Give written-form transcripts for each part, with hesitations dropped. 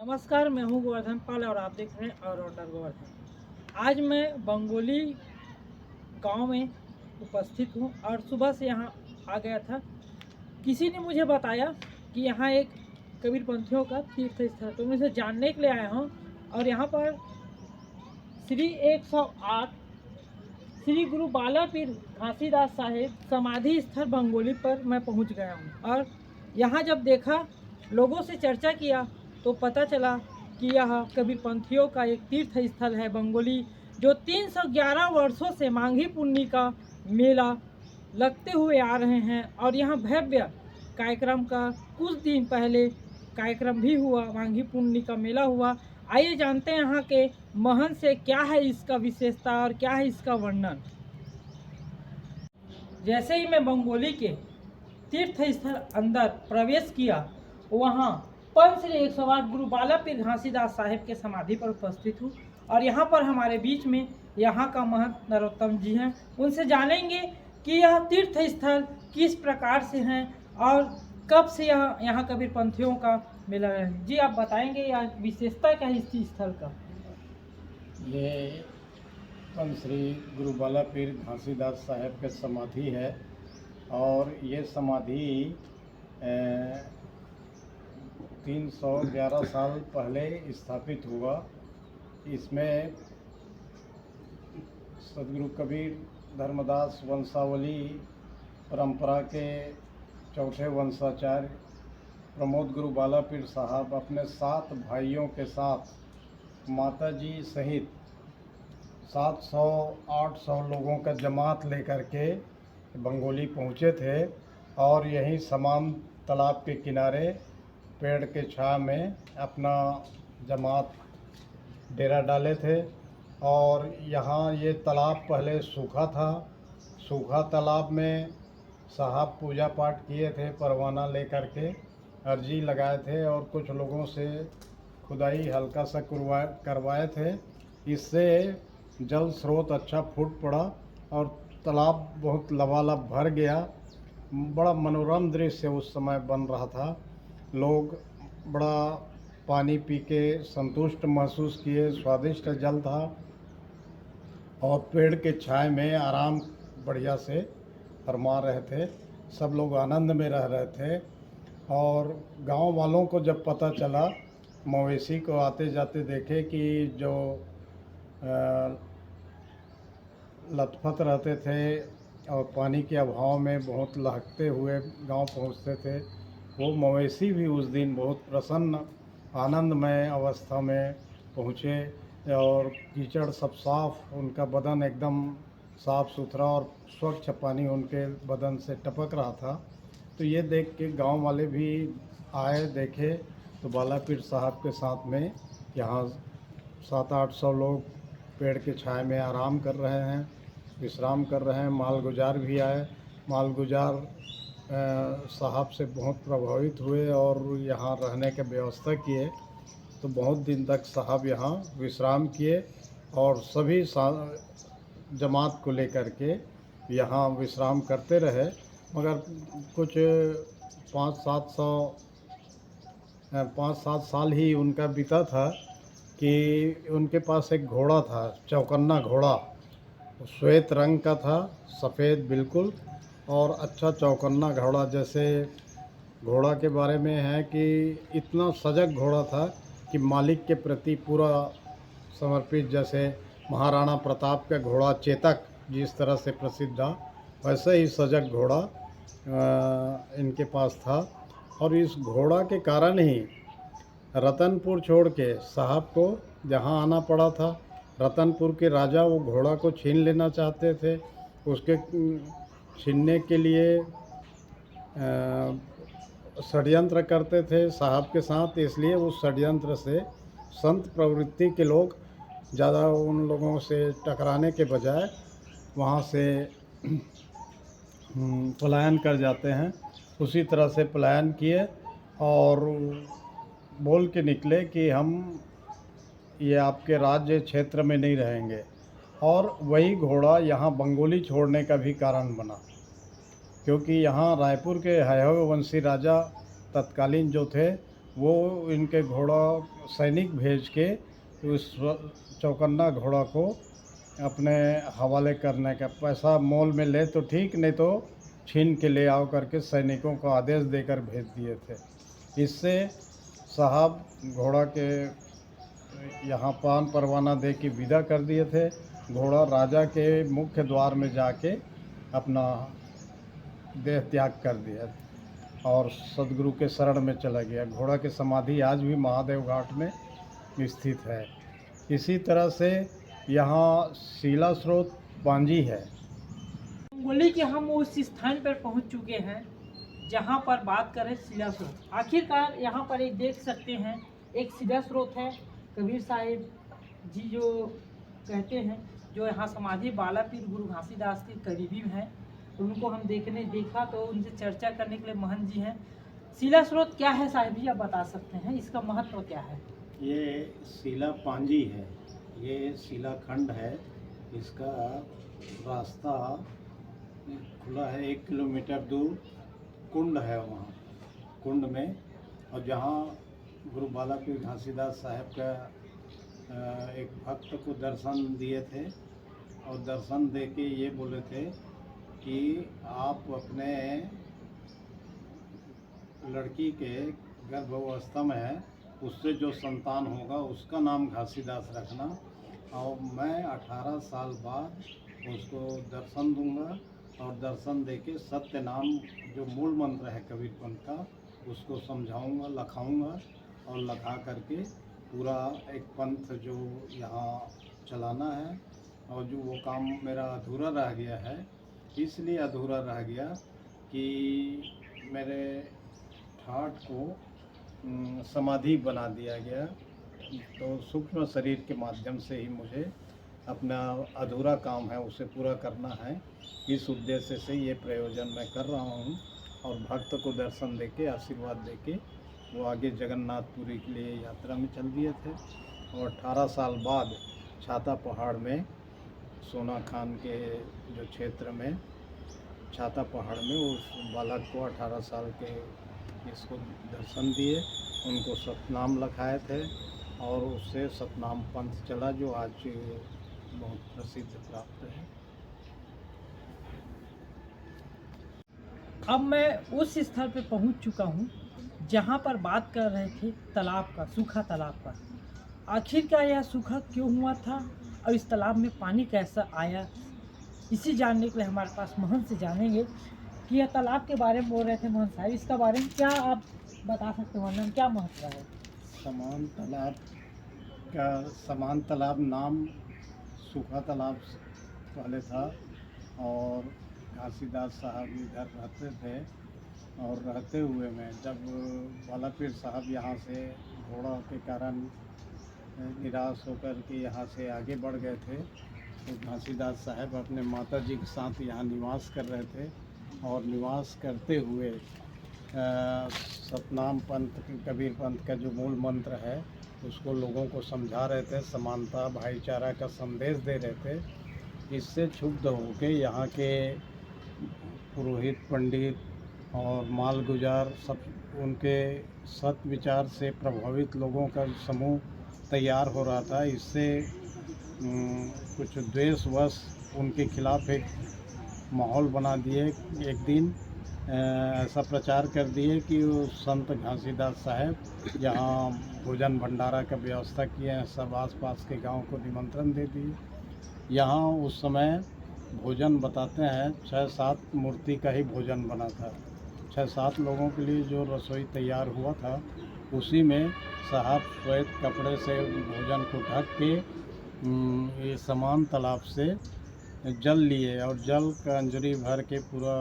नमस्कार, मैं हूँ गोवर्धन पाल और आप देख रहे हैं ऑलराउंडर गोवर्धन। आज मैं बंगोली गांव में उपस्थित हूँ और सुबह से यहाँ आ गया था। किसी ने मुझे बताया कि यहाँ एक कबीरपंथियों का तीर्थ स्थल, तो मैं इसे जानने के लिए आया हूँ। और यहाँ पर श्री 108 श्री गुरु बालापीर घासीदास साहेब समाधि स्थल बंगोली पर मैं पहुँच गया हूँ। और यहाँ जब देखा, लोगों से चर्चा किया, तो पता चला कि यह कबीरपंथियों का एक तीर्थ स्थल है बंगोली, जो 311 वर्षों से मांगी पुन्नी का मेला लगते हुए आ रहे हैं। और यहाँ भव्य कार्यक्रम का कुछ दिन पहले कार्यक्रम भी हुआ, मांगी पुन्नी का मेला हुआ। आइए जानते हैं यहाँ के महंत से क्या है इसका विशेषता और क्या है इसका वर्णन। जैसे ही मैं बंगोली के तीर्थ स्थल अंदर प्रवेश किया, वहाँ पंच श्री 108 गुरु बालापीर घासीदास साहेब के समाधि पर उपस्थित हूँ। और यहाँ पर हमारे बीच में यहाँ का महंत नरोत्तम जी हैं। उनसे जानेंगे कि यह तीर्थ स्थल किस प्रकार से हैं और कब से यहाँ कबीरपंथियों का मेला है। जी, आप बताएंगे यह विशेषता क्या है इस स्थल का। ये पंच श्री गुरु बालापीर घासीदास साहेब के समाधि है और ये समाधि 311 साल पहले स्थापित हुआ। इसमें सदगुरु कबीर धर्मदास वंशावली परंपरा के चौथे वंशाचार्य प्रमोद गुरु बालापीर साहब अपने 7 भाइयों के साथ माताजी सहित 700-800 लोगों का जमात लेकर के बंगोली पहुँचे थे और यहीं समान तालाब के किनारे पेड़ के छाया में अपना जमात डेरा डाले थे। और यहाँ ये तालाब पहले सूखा था। सूखा तालाब में साहब पूजा पाठ किए थे, परवाना लेकर के अर्जी लगाए थे और कुछ लोगों से खुदाई हल्का सा करवाए थे। इससे जल स्रोत अच्छा फूट पड़ा और तालाब बहुत लबालब भर गया। बड़ा मनोरम दृश्य उस समय बन रहा था। लोग बड़ा पानी पी के संतुष्ट महसूस किए। स्वादिष्ट जल था और पेड़ के छाए में आराम बढ़िया से फरमा रहे थे। सब लोग आनंद में रह रहे थे। और गांव वालों को जब पता चला, मवेशी को आते जाते देखे कि जो लथपथ रहते थे और पानी के अभाव में बहुत लहकते हुए गांव पहुंचते थे, वो मवेशी भी उस दिन बहुत प्रसन्न आनंदमय अवस्था में पहुँचे और कीचड़ सब साफ, उनका बदन एकदम साफ़ सुथरा और स्वच्छ पानी उनके बदन से टपक रहा था। तो ये देख के गांव वाले भी आए, देखे तो बालापीर साहब के साथ में यहाँ 700-800 लोग पेड़ के छाए में आराम कर रहे हैं, विश्राम कर रहे हैं। मालगुजार भी आए। मालगुजार साहब से बहुत प्रभावित हुए और यहाँ रहने की व्यवस्था किए। तो बहुत दिन तक साहब यहाँ विश्राम किए और सभी जमात को लेकर के यहाँ विश्राम करते रहे। मगर कुछ 5-7 साल ही उनका बीता था कि उनके पास एक घोड़ा था, चौकन्ना घोड़ा, श्वेत रंग का था, सफ़ेद बिल्कुल, और अच्छा चौकन्ना घोड़ा। जैसे घोड़ा के बारे में है कि इतना सजग घोड़ा था कि मालिक के प्रति पूरा समर्पित। जैसे महाराणा प्रताप का घोड़ा चेतक जिस तरह से प्रसिद्ध था, वैसे ही सजग घोड़ा इनके पास था। और इस घोड़ा के कारण ही रतनपुर छोड़ के साहब को जहाँ आना पड़ा था। रतनपुर के राजा वो घोड़ा को छीन लेना चाहते थे। उसके छीनने के लिए षड्यंत्र करते थे साहब के साथ। इसलिए उस षड्यंत्र से संत प्रवृत्ति के लोग ज़्यादा उन लोगों से टकराने के बजाय वहाँ से पलायन कर जाते हैं। उसी तरह से पलायन किए और बोल के निकले कि हम ये आपके राज्य क्षेत्र में नहीं रहेंगे। और वही घोड़ा यहाँ बंगोली छोड़ने का भी कारण बना, क्योंकि यहाँ रायपुर के हैहव वंशी राजा तत्कालीन जो थे वो इनके घोड़ा सैनिक भेज के उस चौकन्ना घोड़ा को अपने हवाले करने का, पैसा मोल में ले तो ठीक, नहीं तो छीन के ले आओ करके सैनिकों को आदेश देकर भेज दिए थे। इससे साहब घोड़ा के यहाँ पान परवाना दे के विदा कर दिए थे। घोड़ा राजा के मुख्य द्वार में जाके अपना देह त्याग कर दिया और सदगुरु के शरण में चला गया। घोड़ा की समाधि आज भी महादेव घाट में स्थित है। इसी तरह से यहाँ शिला स्रोत पांजी है। बंगोली के हम उस स्थान पर पहुंच चुके हैं जहां पर बात करें शिला स्रोत। आखिरकार यहां पर एक देख सकते हैं, एक शिला स्रोत है। कबीर साहिब जी जो कहते हैं, जो यहाँ समाधि बाला पीर गुरु घासीदास के करीबी हैं, उनको हम देखा तो उनसे चर्चा करने के लिए महंत जी हैं। शिला स्रोत क्या है साहिब जी, आप बता सकते हैं, इसका महत्व क्या है? ये शिला पांजी है, ये शिलाखंड है। इसका रास्ता खुला है, 1 किलोमीटर दूर कुंड है। वहाँ कुंड में, और जहाँ गुरु बाला पीर घासीदास साहब का एक भक्त को दर्शन दिए थे, और दर्शन दे के ये बोले थे कि आप अपने लड़की के गर्भावस्था में है, उससे जो संतान होगा उसका नाम घासीदास रखना, और मैं 18 साल बाद उसको दर्शन दूंगा, और दर्शन देके सत्य नाम जो मूल मंत्र है कबीर पंथ का, उसको समझाऊंगा, लखाऊंगा, और लखा करके पूरा एक पंथ जो यहाँ चलाना है। और जो वो काम मेरा अधूरा रह गया है, इसलिए अधूरा रह गया कि मेरे ठाठ को समाधि बना दिया गया, तो सूक्ष्म शरीर के माध्यम से ही मुझे अपना अधूरा काम है उसे पूरा करना है। इस उद्देश्य से ये प्रयोजन मैं कर रहा हूँ, और भक्त को दर्शन देके, आशीर्वाद देके वो आगे जगन्नाथपुरी के लिए यात्रा में चल दिए थे। और 18 साल बाद छाता पहाड़ में, सोना खान के जो क्षेत्र में छाता पहाड़ में, उस बालक को 18 साल के इसको दर्शन दिए, उनको सतनाम लखाए थे, और उससे सतनाम पंथ चला, जो आज बहुत प्रसिद्ध प्राप्त है। अब मैं उस स्थल पर पहुंच चुका हूं जहां पर बात कर रहे थे तालाब का, सूखा तालाब का। आखिरकार यह सूखा क्यों हुआ था और इस तालाब में पानी कैसा आया, इसी जानने के लिए हमारे पास महंत से जानेंगे कि यह तालाब के बारे में बोल रहे थे। महंत साहब, इसका बारे में क्या आप बता सकते हैं, वर्णन क्या महत्व है? समान तालाब नाम सूखा तालाब पहले था, और घासीदास साहब इधर रहते थे, और रहते हुए में जब बाला पीर साहब यहाँ से घोड़ा के कारण निराश होकर के यहाँ से आगे बढ़ गए थे, तो घासीदास साहब अपने माता जी के साथ यहाँ निवास कर रहे थे, और निवास करते हुए सतनाम पंथ, कबीर पंथ का जो मूल मंत्र है उसको लोगों को समझा रहे थे, समानता भाईचारा का संदेश दे रहे थे। इससे क्षुब्ध होकर यहाँ के पुरोहित, पंडित और मालगुजार सब उनके सत विचार से प्रभावित लोगों का समूह तैयार हो रहा था। इससे कुछ द्वेषवश उनके खिलाफ एक माहौल बना दिए। एक दिन ऐसा प्रचार कर दिए कि संत घासीदास साहब यहाँ भोजन भंडारा का व्यवस्था किए हैं, सब आसपास के गांव को निमंत्रण दे दिए। यहाँ उस समय भोजन बताते हैं 6-7 मूर्ति का ही भोजन बना था। 6-7 लोगों के लिए जो रसोई तैयार हुआ था, उसी में साहब श्वेत कपड़े से भोजन को ढक के ये समान तालाब से जल लिए, और जल का अंजलि भर के पूरा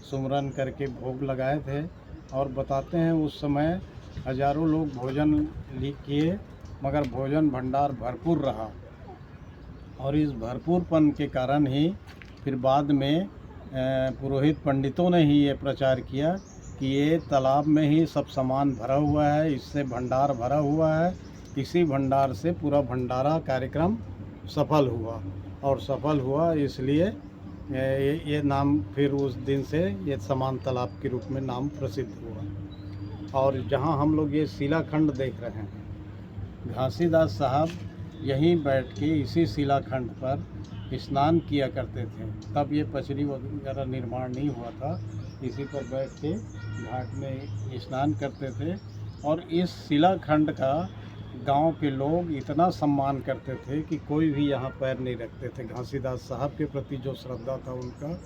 सुमरन करके भोग लगाए थे। और बताते हैं उस समय हजारों लोग भोजन किए, मगर भोजन भंडार भरपूर रहा, और इस भरपूरपन के कारण ही फिर बाद में पुरोहित पंडितों ने ही ये प्रचार किया कि ये तालाब में ही सब सामान भरा हुआ है, इससे भंडार भरा हुआ है, इसी भंडार से पूरा भंडारा कार्यक्रम सफल हुआ। और सफल हुआ इसलिए ये नाम फिर उस दिन से ये समान तालाब के रूप में नाम प्रसिद्ध हुआ। और जहाँ हम लोग ये शिलाखंड देख रहे हैं, घासीदास साहब यहीं बैठ के इसी शिलाखंड पर स्नान किया करते थे। तब ये पचरी वगैरह निर्माण नहीं हुआ था, इसी पर बैठ के घाट में स्नान करते थे। और इस शिलाखंड का गांव के लोग इतना सम्मान करते थे कि कोई भी यहाँ पैर नहीं रखते थे। घासीदास साहब के प्रति जो श्रद्धा था उनका,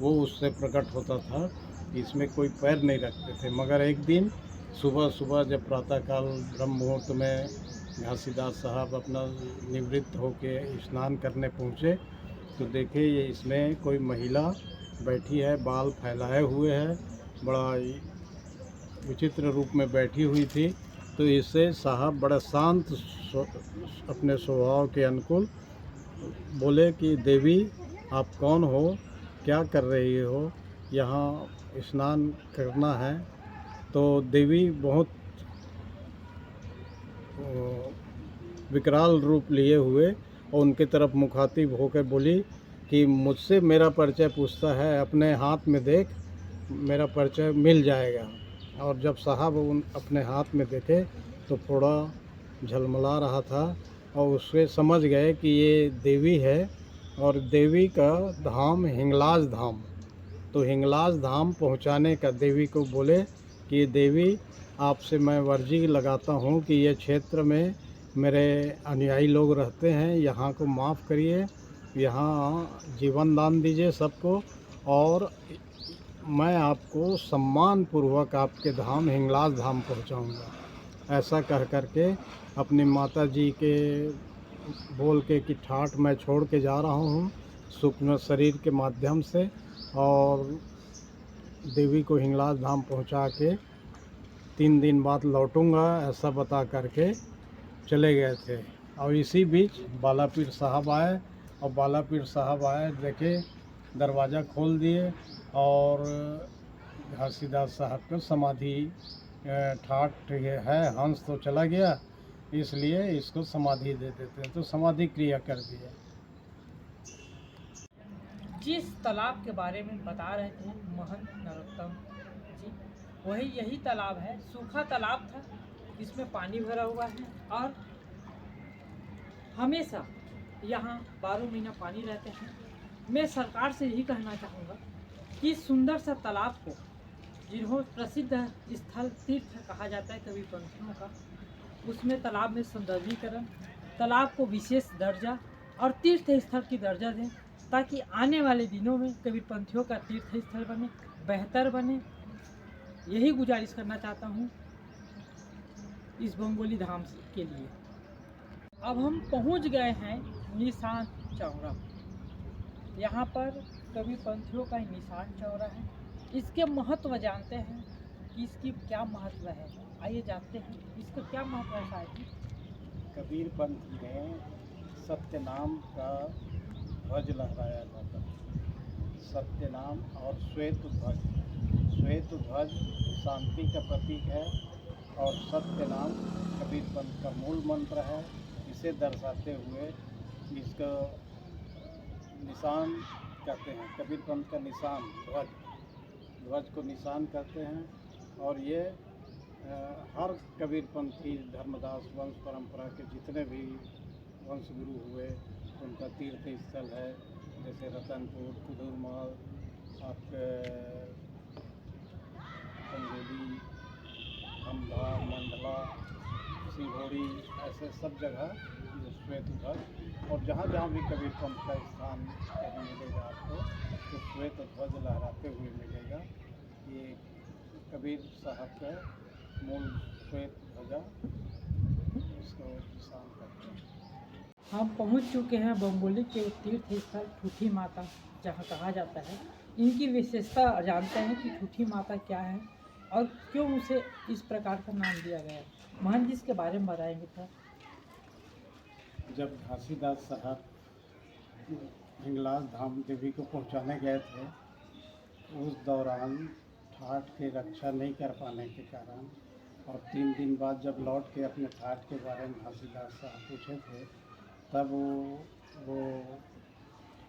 वो उससे प्रकट होता था। इसमें कोई पैर नहीं रखते थे। मगर एक दिन सुबह सुबह जब प्रातःकाल ब्रह्म मुहूर्त में घासीदास साहब अपना निवृत्त होके स्नान करने पहुँचे तो देखे ये इसमें कोई महिला बैठी है, बाल फैलाए हुए है, बड़ा विचित्र रूप में बैठी हुई थी। तो इससे साहब बड़ा शांत अपने स्वभाव के अनुकूल बोले कि देवी आप कौन हो, क्या कर रही हो, यहाँ स्नान करना है। तो देवी बहुत विकराल रूप लिए हुए और उनकी तरफ मुखातिब होकर बोली कि मुझसे मेरा परिचय पूछता है, अपने हाथ में देख, मेरा परिचय मिल जाएगा। और जब साहब उन अपने हाथ में देखे तो थोड़ा झलमला रहा था और उससे समझ गए कि ये देवी है। और देवी का धाम हिंगलाज धाम, तो हिंगलाज धाम पहुंचाने का देवी को बोले कि देवी आपसे मैं वर्जी लगाता हूं कि ये क्षेत्र में मेरे अनुयायी लोग रहते हैं, यहाँ को माफ़ करिए, यहाँ जीवन दान दीजिए सबको, और मैं आपको सम्मान पूर्वक आपके धाम हिंगलाज धाम पहुंचाऊंगा। ऐसा कह करके अपनी माता जी के बोल के कि ठाठ मैं छोड़ के जा रहा हूँ सूक्ष्म शरीर के माध्यम से, और देवी को हिंगलाज धाम पहुंचा के 3 दिन बाद लौटूंगा, ऐसा बता करके चले गए थे। और इसी बीच बालापीर साहब आए, और बालापीर साहब आए, देखे दरवाज़ा खोल दिए और घासीदास साहब का समाधि ठाठ है, हंस तो चला गया, इसलिए इसको समाधि दे देते हैं, तो समाधि क्रिया कर दिए। जिस तालाब के बारे में बता रहे थे महंत नरोत्तम जी, वही यही तालाब है। सूखा तालाब था, इसमें पानी भरा हुआ है और हमेशा यहाँ 12 महीना पानी रहते हैं। मैं सरकार से यही कहना चाहूँगा कि इस सुंदर सा तालाब को, जिन्हों प्रसिद्ध स्थल तीर्थ कहा जाता है कबीरपंथियों का, उसमें तालाब में सौंदर्यीकरण, तालाब को विशेष दर्जा और तीर्थ स्थल की दर्जा दें, ताकि आने वाले दिनों में कबीरपंथियों का तीर्थ स्थल बने, बेहतर बने। यही गुजारिश करना चाहता हूँ इस बंगोली धाम के लिए। अब हम पहुँच गए हैं निशान चौरा। यहाँ पर कबीरपंथियों का निशान चौरा है। इसके महत्व जानते हैं कि इसकी क्या महत्व है, आइए जानते हैं इसका क्या महत्व है। साहब जी, कबीरपंथी में सत्य नाम का ध्वज लहराया जाता है। सत्य नाम और श्वेत ध्वज, श्वेत ध्वज शांति का प्रतीक है और सत्य नाम कबीरपंथ का मूल मंत्र है। इसे दर्शाते हुए इसका निशान कहते हैं, कबीरपंथ का निशान ध्वज, ध्वज को निशान करते हैं। और ये हर कबीरपंथी धर्मदास वंश परंपरा के जितने भी वंश गुरु हुए उनका तीर्थ स्थल है। जैसे रतनपुर, कुदुरमल, आपके बंगोली, खंभा, मंडला, सिहोड़ी, ऐसे सब जगह ये श्वेत ध्वज, और जहाँ जहाँ भी कबीरपंथ का स्थान कहीं मिलेगा आपको तो श्वेत ध्वज लहराते हुए मिलेगा। ये कबीर साहब का मूल श्वेत ध्वजा, इसको निशान करते हैं। हम पहुँच चुके हैं बंगोली के तीर्थ स्थल ठूठी माता, जहाँ कहा जाता है। इनकी विशेषता जानते हैं कि ठूठी माता क्या है और क्यों उसे इस प्रकार का नाम दिया गया है। महंत जी इसके बारे में बताएंगे था। जब घासीदास साहब हिंगलाज धाम देवी को पहुंचाने गए थे, उस दौरान ठाठ की रक्षा नहीं कर पाने के कारण, और 3 दिन बाद जब लौट के अपने ठाठ के बारे में घासीदास साहब पूछे थे, तब वो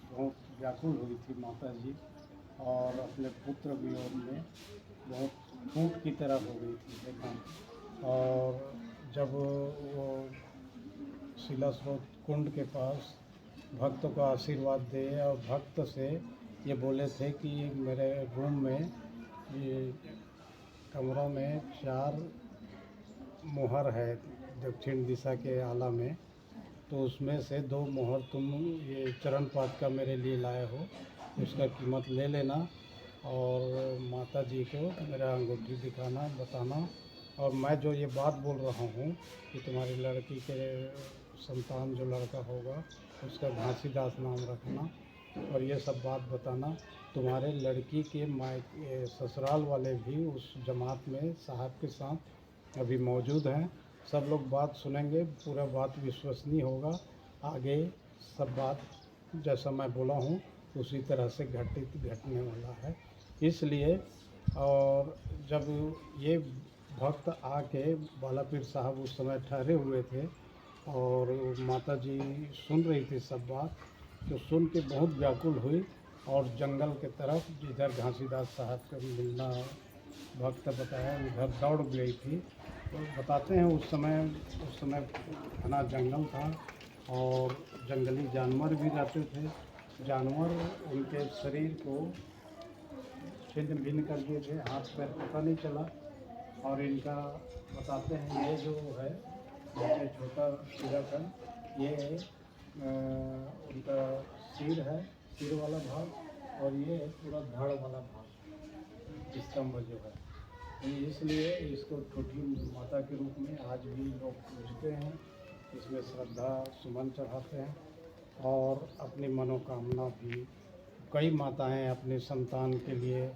बहुत व्याकुल हुई थी माता जी, और अपने पुत्र वियोग में बहुत फूट की तरह हो गई थी देखा। और जब वो शिला स्रोत कुंड के पास भक्त को आशीर्वाद दे और भक्त से ये बोले थे कि मेरे रूम में ये कमरों में 4 मोहर है दक्षिण दिशा के आला में, तो उसमें से 2 मोहर तुम ये चरण पाद का मेरे लिए लाए हो, उसका कीमत ले लेना और माता जी को मेरा अंगूठी दिखाना, बताना। और मैं जो ये बात बोल रहा हूँ कि तुम्हारी लड़की के संतान जो लड़का होगा उसका घासीदास नाम रखना और ये सब बात बताना। तुम्हारे लड़की के ससुराल वाले भी उस जमात में साहब के साथ अभी मौजूद हैं। सब लोग बात सुनेंगे, पूरा बात विश्वसनीय होगा। आगे सब बात जैसा मैं बोला हूँ उसी तरह से घटने वाला है। इसलिए और जब ये भक्त आके बालापीर साहब उस समय ठहरे हुए थे और माता जी सुन रही थी सब बात, तो सुन के बहुत व्याकुल हुई और जंगल के तरफ जिधर घासीदास साहब का मिलना भक्त बताया उधर दौड़ गई थी। तो बताते हैं उस समय घना जंगल था और जंगली जानवर भी रहते थे। जानवर उनके शरीर को छिन्न भिन्न कर दिए थे, हाथ पैर पता नहीं चला। और इनका बताते हैं ये जो है नीचे छोटा शिलाखंड, ये उनका सिर है, सिर वाला भाग, और ये पूरा धड़ वाला भाग स्तंभ जो है। तो इसलिए इसको छोटी माता के रूप में आज भी लोग पूजते हैं, इसमें श्रद्धा सुमन चढ़ाते हैं और अपनी मनोकामना भी। कई माताएं अपने संतान के लिए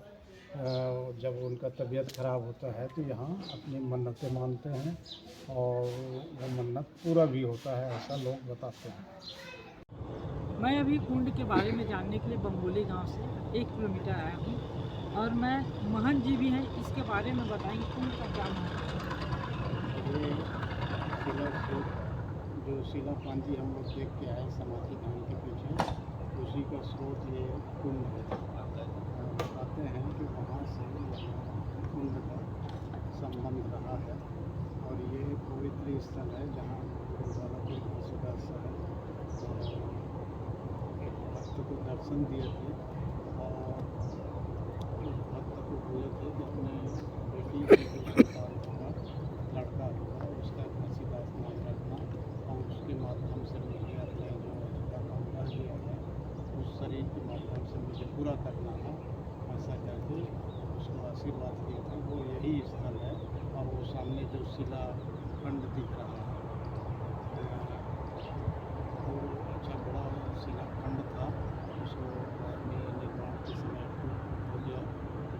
जब उनका तबीयत खराब होता है तो यहाँ अपनी मन्नतें मानते हैं और वो मन्नत पूरा भी होता है, ऐसा लोग बताते हैं। मैं अभी कुंड के बारे में जानने के लिए बंगोली गांव से 1 किलोमीटर आया हूँ और मैं महंत जी भी हैं, इसके बारे में बताएंगे कुंड का क्या महत्व है। ये जो शिला पांजी हम लोग देख के आए समाधि धाम के पीछे, उसी का स्रोत ये कुंड है। बताते हैं कि वहाँ से कुंड का संबंध रहा है और ये पवित्र स्थल है जहाँ बालापीर घासीदास साहब भक्त को दर्शन दिए थे और भक्त को बोले थे कि अपने बेटी के लड़का होगा उसका घासीदास नाम रखना और उसके माध्यम से मुझे अपने जो कामना किया है उस शरीर के माध्यम से मुझे पूरा करना है, ऐसा करके उसको आशीर्वाद दिया था। वो यही स्थल है और वो सामने जो शिला खंड दिख रहा है वो अच्छा बड़ा शिला खंड था, उसको अपने निर्माण के समय हो गया।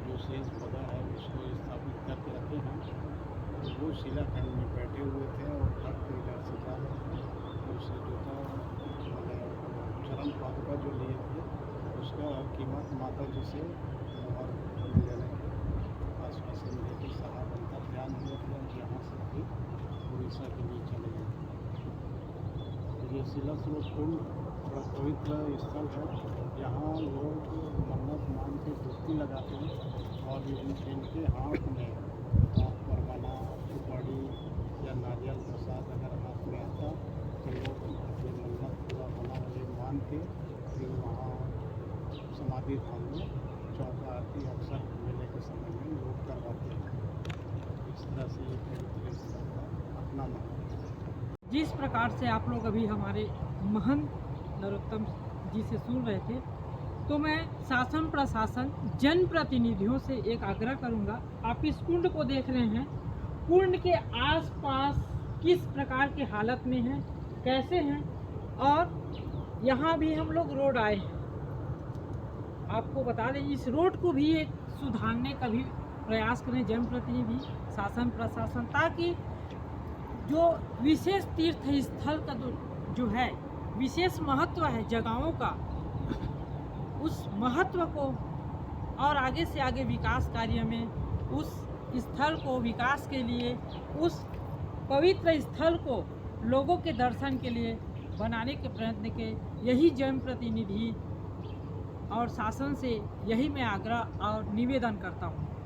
जो शेष बगा है उसको स्थापित करके रखे हैं। वो शिला खंड में बैठे हुए थे और भक्त इधर से था उससे जो था चरण पादुका जो लिए थे उसका कीमत माता जी से और लेने के आसपास मिले थे। साहब अंतर ध्यान हुए थे और यहाँ से भी उड़ीसा के लिए चले गए। ये शिला स्रोत कुंड बड़ा पवित्र स्थल है, यहाँ लोग मन्नत मान के डुबकी लगाते हैं और इनके हाथ में परवाना सुपारी या नारियल प्रसाद अगर हाथ में आता तो लोग अपनी मन्नत पूरा होना वाले मान के फिर वहाँ समाधि धाम में चौका आरती अक्सर मेले के समय में लोग करवाते हैं। इस तरह से ये पवित्र स्थल का अपना महत्व। जिस प्रकार से आप लोग अभी हमारे महंत नरोत्तम जी से सुन रहे थे, तो मैं शासन प्रशासन जनप्रतिनिधियों से एक आग्रह करूंगा। आप इस कुंड को देख रहे हैं, कुंड के आसपास किस प्रकार की हालत में है, कैसे हैं, और यहाँ भी हम लोग रोड आए हैं। आपको बता दें इस रोड को भी एक सुधारने का भी प्रयास करें जनप्रतिनिधि शासन प्रशासन, ताकि जो विशेष तीर्थ स्थल का जो है विशेष महत्व है जगहों का, उस महत्व को और आगे से आगे विकास कार्य में उस स्थल को विकास के लिए, उस पवित्र स्थल को लोगों के दर्शन के लिए बनाने के प्रयत्न के यही जनप्रतिनिधि और शासन से यही मैं आग्रह और निवेदन करता हूँ।